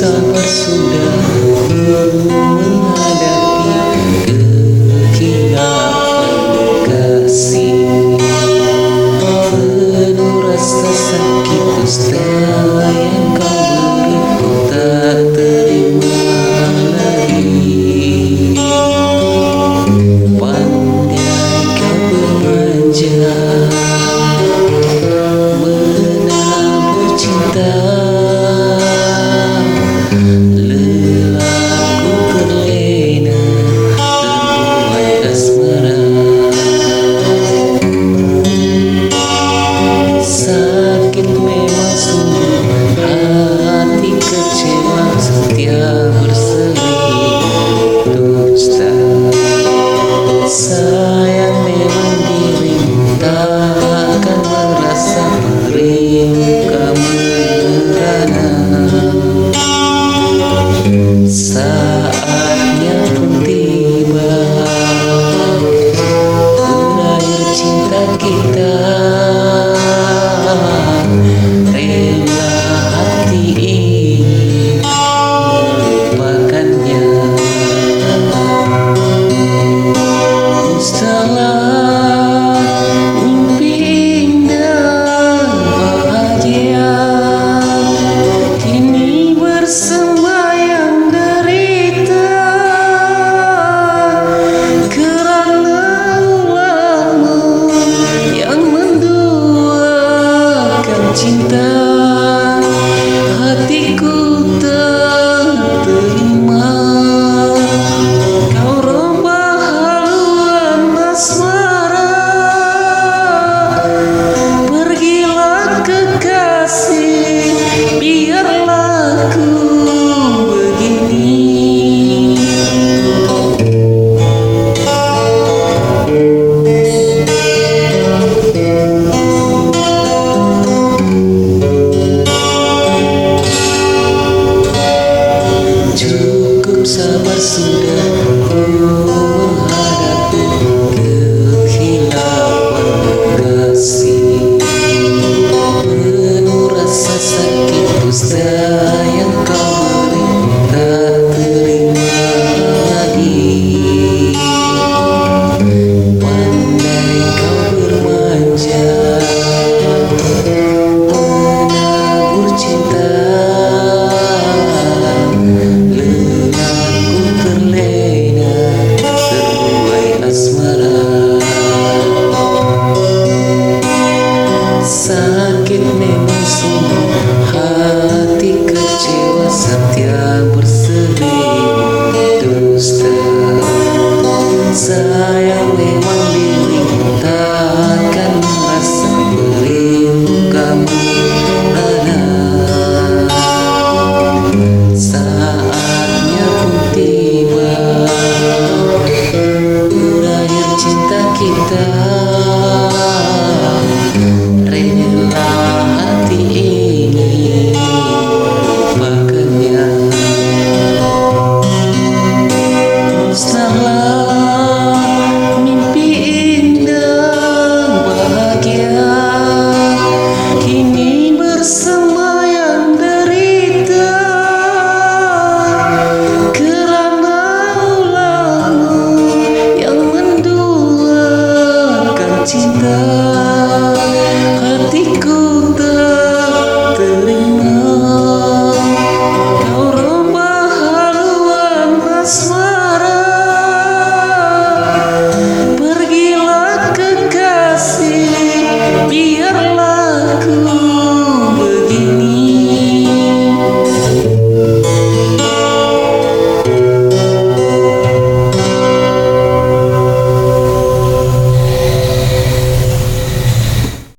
sabar sudah menghadapi kehilangan kasih. Penuh rasa sakit dusta yang kau beri, ku tak terima lagi. Pandai kau bermanja menabur cinta, lelaku terlena terbuai asmara. Sakit memang sungguh, hati kecewa, setia berselimut dusta. Sayang memang dirimu takkan merasa rindu merana. Saatnya pun tiba, berakhir cinta kita. Rela hati ini melupakannya. Dustalah mimpi indah bahagia, kini bersembayang derita. Kerana ulahmu yang menduakan cinta, hatiku tak terima. Kau robah haluan asmara, pergilah kekasih, biarlah ku begini. Cukup sabar sudah ku menghadapi kehilangan kasih. Penuh rasa sakit dusta yang kau beri, tak terima lagi. Pandai kau bermanja menabur cinta, lelaku terlena terbuai asmara. Sakit memang sungguh, hati kecewa, setia berselimut dusta. Sayang memang dirimu takkan merasa merindu kamu ada. Saatnya pun tiba, berakhir cinta kita. Rela hati ini melupakannya. Musnahlah mimpi indah bahagia, kini bersemayang derita. Kerana ulahmu yang menduakan cinta,